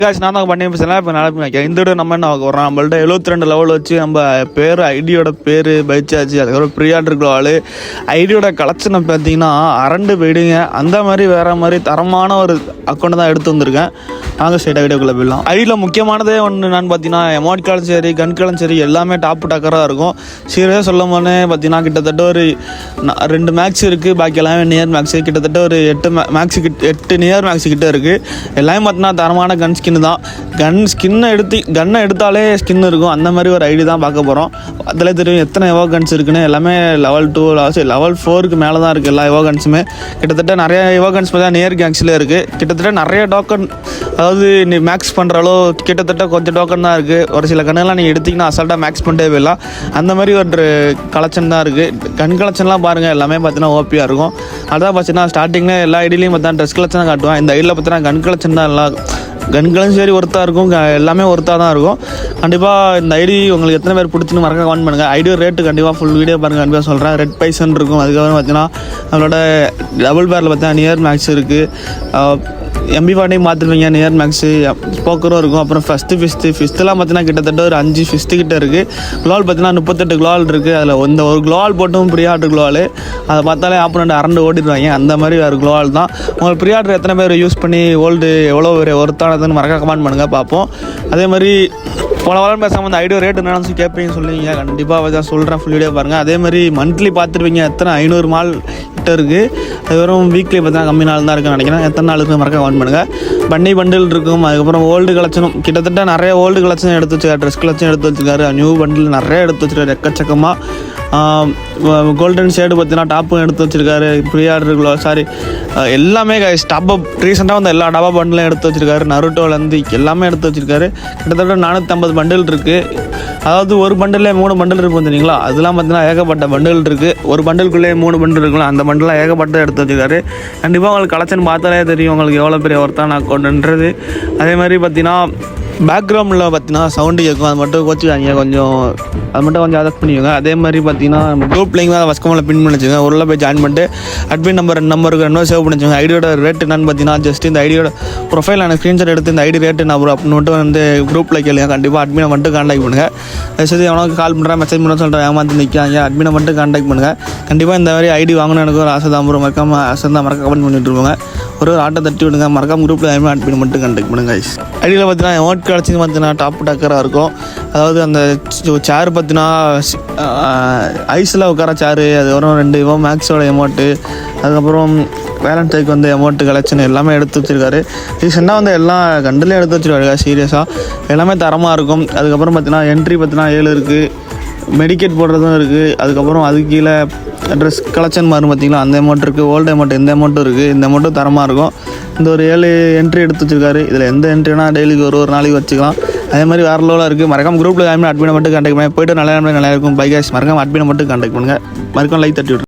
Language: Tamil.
நான் தான் பண்ணி பேசலாம். இப்போ நல்லா இந்த விட நம்ம என்ன பார்க்க போகிறோம், நம்மள்ட்ட 72 லெவல் வச்சு நம்ம பேர் ஐடியோட பேர் பயிற்சியாச்சு. அதுக்கப்புறம் ப்ரீஆர்டர் ஆள் ஐடியோட கலெக்ஷனை பார்த்தீங்கன்னா அரண்டு போயிடுங்க. அந்த மாதிரி வேறு மாதிரி தரமான ஒரு அக்கௌண்ட் தான் எடுத்து வந்திருக்கேன். நாங்கள் ஸ்ட்ரைட்டாக வீடியோக்குள்ளே போயிடலாம். ஐடியில் முக்கியமானதே ஒன்று என்னன்னு பார்த்தீங்கன்னா எமௌண்ட் காலம் சரி கண்களும் சரி எல்லாமே டாப்பு டக்கராக இருக்கும். சீரியஸாக சொல்லும் போது பார்த்தீங்கன்னா கிட்டத்தட்ட ஒரு 2 மேக்ஸ் இருக்குது, பாக்கி எல்லாமே நியர் மேக்ஸு. கிட்டத்தட்ட ஒரு 8 நியர் மேக்ஸு கிட்டே இருக்குது. எல்லாமே பார்த்தீங்கன்னா தரமான கன் ஸ்கின்னு தான். கன்னை எடுத்தாலே ஸ்கின் இருக்கும். அந்த மாதிரி ஒரு ஐடி தான் பார்க்க போகிறோம். அதில் தெரியும் எத்தனை எவோ கன்ஸ் இருக்குன்னு. எல்லாமே லெவல் 2 லெவல் 4க்கு மேலே தான் இருக்குது எல்லா எவோ கன்ஸுமே. கிட்டத்தட்ட நிறைய எவோ கன்ஸ் பார்த்தா நியர் கேங்ஸில் இருக்குது. கிட்டத்தட்ட நிறைய டோக்கன், அதாவது நீ மேக்ஸ் பண்ணுற அளவு கிட்டத்தட்ட கொஞ்சம் டோக்கன் தான் இருக்குது. ஒரு சில கண்ணெல்லாம் நீங்கள் எடுத்திங்கன்னா அசால்ட்டாக மேக்ஸ் பண்ணிட்டே போயிடலாம். அந்த மாதிரி ஒரு கலெக்ஷன் தான் இருக்குது. கன் கலெக்ஷன்லாம் பாருங்கள், எல்லாமே பார்த்தீங்கன்னா ஓபியாக இருக்கும். அதான் பார்த்தீங்கன்னா ஸ்டார்டிங்கில் எல்லா ஐடியிலையும் பார்த்தா ட்ரெஸ் கலெக்ஷன் தான் காட்டுவேன். இந்த ஐடியில் பார்த்தீங்கன்னா கன் கலெக்ஷன் தான் எல்லாம் கன்களும் சரி ஒருத்தாக இருக்கும், எல்லாமே ஒருத்தாக தான் இருக்கும். கண்டிப்பாக இந்த ஐடி உங்களுக்கு எத்தனை பேர் பிடிச்சின்னு மறக்க கமெண்ட் பண்ணுங்கள். ஐடியோ ரேட்டு கண்டிப்பாக ஃபுல் வீடியோ பாருங்கள், கண்டிப்பாக சொல்கிறேன். ரெட் பைசன் இருக்கும். அதுக்கப்புறம் பார்த்தீங்கன்னா நம்மளோட டபுள் பேரில் பார்த்தீங்கன்னா நியர் மேக்ஸ் இருக்குது. MP40 மாற்றிருவீங்க, நியர் மேக்ஸு ஸ்போக்கரும் இருக்கும். அப்புறம் ஃபிஸ்ட்டுலாம் பார்த்தீங்கன்னா கிட்டத்தட்ட ஒரு 5 ஃபிஸ்ட்டு கிட்டே இருக்குது. குளோவால் பார்த்தீங்கன்னா 38 குளோவால் இருக்குது. அதில் ஒரு குளோவால் போட்டும் ப்ரீஆர்டர் குளோவால் அதை பார்த்தாலே ஆப்போனண்ட் அரண்டு ஓடிடுவாங்க. அந்த மாதிரி வேறு குளோவால் தான். உங்களுக்கு ப்ரீஆர்டர் எத்தனை பேர் யூஸ் பண்ணி ஓல்டு எவ்வளோ ஒரு ஒருத்தானதுன்னு மறக்க கமெண்ட் பண்ணுங்கள், பார்ப்போம். அதே மாதிரி போன வாரம் பேசாமல் அந்த ஐடியோ ரேட் என்னன்னு கேட்பீங்கன்னு சொல்லுவீங்க. கண்டிப்பாக தான் சொல்கிறேன், ஃபுல் வீடியோ பாருங்கள். அதே மாதிரி மந்த்லி பார்த்துருவீங்க எத்தனை 500 மால் கிட்ட இருக்குது. அது வெறும் வீக்லி பார்த்தா கம்மி நாள் தான் இருக்குன்னு நினைக்கிறேன். எத்தனை நாளுக்கு மறக்க கமெண்ட் பண்ணுங்கள். பண்டில் இருக்கும். அதுக்கப்புறம் ஓல்டு கலெக்ஷனும் கிட்டத்தட்ட நிறைய ஓல்டு கலெக்ஷன் எடுத்து வச்சுருக்காரு. ட்ரெஸ் கலெக்ஷன் எடுத்து வச்சுருக்காரு. நியூ பண்டில் நிறைய எடுத்து வச்சுருக்காரு எக்கச்சக்கமாக. கோல்டன் ஷேடு பார்த்தீங்கன்னா டாப்பும் எடுத்து வச்சுருக்காரு. ப்ரீஆர்டர் எல்லாமே டாப்அப் ரீசெண்டாக வந்து எல்லா டாப்அப் பண்டிலும் எடுத்து வச்சுருக்காரு. நருட்டோலேருந்து எல்லாமே எடுத்து வச்சுருக்காரு. கிட்டத்தட்ட 450 பண்டில் இருக்குது. அதாவது ஒரு பண்டிலே 3 பண்டில் இருக்கும் தெரியுங்களா. அதெல்லாம் பார்த்தீங்கன்னா ஏகப்பட்ட பண்டில் இருக்குது. ஒரு பண்டிலுக்குள்ளே 3 பண்டில் இருக்கலாம். அந்த பண்டிலாம் ஏகப்பட்ட எடுத்து வச்சுருக்காரு. கண்டிப்பாக உங்களுக்கு கலெக்ஷன் பார்த்தாலே தெரியும் உங்களுக்கு எவ்வளோ பெரிய ஒருத்தான அக்கௌண்ட்ன்றது. அதே மாதிரி பார்த்தீங்கன்னா பேக்ரவுண்டில் பார்த்தீங்கன்னா சவுண்டு கேட்கும். அது மட்டும் கோச்சிக்காங்க, அது மட்டும் கொஞ்சம் அடாப்ட் பண்ணிக்கோங்க. அதே மாதிரி பார்த்தீங்கன்னா குரூப் லிங்க் தான் வஸ்கமில் பின் பண்ணி வச்சுக்கோங்க. ஒரு போய் ஜாயின் பண்ணிட்டு அட்மின் நம்பர் 2 நம்பருக்கு 2 சேவ் பண்ணி வச்சுக்கோங்க. ஐடியோட ரேட் என்னன்னு பார்த்தீங்கன்னா ஜஸ்ட் இந்த ஐடியோட ப்ரொஃபைல் நான் ஸ்க்ரீன்ஷாட் எடுத்து இந்த ஐடி ரேட்டு நம்பர் அப்படின்னு மட்டும் வந்து குரூப்பில் கேளுங்க. கண்டிப்பாக அட்மினை மட்டும் கான்டாக்ட் பண்ணுங்கள். சரி, எவனுக்கு கால் பண்ணுறேன் மெசேஜ் பண்ண சொல்கிறேன் ஏமாற்றி நிற்காங்க. அட்மினை மட்டும் கான்டாக்ட் பண்ணுங்கள். கண்டிப்பாக இந்த மாதிரி ஐடி வாங்கணும் எனக்கு ஒரு ஆசை தான். மறக்க கமெண்ட் பண்ணிட்டு இருப்பாங்க. ஒரு ஆட்டை தட்டி விடுங்க. மறக்காம குரூப்பில் அட்மினை மட்டும் கான்டாக்ட் பண்ணுங்க. ஐடியில் பார்த்தீங்கன்னா எமௌண்ட் கிடச்சி பார்த்தீங்கன்னா டாப் டக்கராக இருக்கும். அதாவது அந்த சேர் பார்த்தீங்கன்னா ஐஸில் உட்கார சேரு. அதுக்கப்புறம் 2 மேக்ஸோட எமௌண்ட்டு, அதுக்கப்புறம் வேலண்டைக்கு வந்து எமௌண்ட்டு கலெக்ஷன் எல்லாமே எடுத்து வச்சுருக்காரு. ரீசெண்டாக வந்து எல்லாம் கண்டுலேயும் எடுத்து வச்சுருக்காரு. சீரியஸாக எல்லாமே தரமாக இருக்கும். அதுக்கப்புறம் பார்த்தீங்கன்னா என்ட்ரி பார்த்தீங்கன்னா 7 இருக்குது. மெடிக்கேட் போடுறதும் இருக்குது. அதுக்கப்புறம் அதுக்கு கீழே ட்ரெஸ் கலெக்ஷன் மாதிரி பார்த்தீங்களா அந்த அமௌண்ட் இருக்குது. ஓல்டு அமௌண்ட் இந்த அமௌண்ட்டும் இருக்குது. இந்த அமௌண்ட்டும் தரமாக இருக்கும். இந்த ஒரு 7 என்ட்ரி எடுத்து வச்சுருக்காரு. இதில் எந்த என்ட்ரினா டெய்லிக்கு ஒரு நாளைக்கு வச்சுக்கலாம். அதே மாதிரி வேறு லெவலாக இருக்குது. மறக்காம குரூப்பில் அட்மினை மட்டும் கான்டாக்ட் பண்ணி போய்ட்டு நல்லா இருக்கும். பை கைஸ், மறக்காம அட்மினை மட்டும் கான்டாக்ட் பண்ணுங்கள். மறக்காம லைக் தட்டி விட்ருங்க.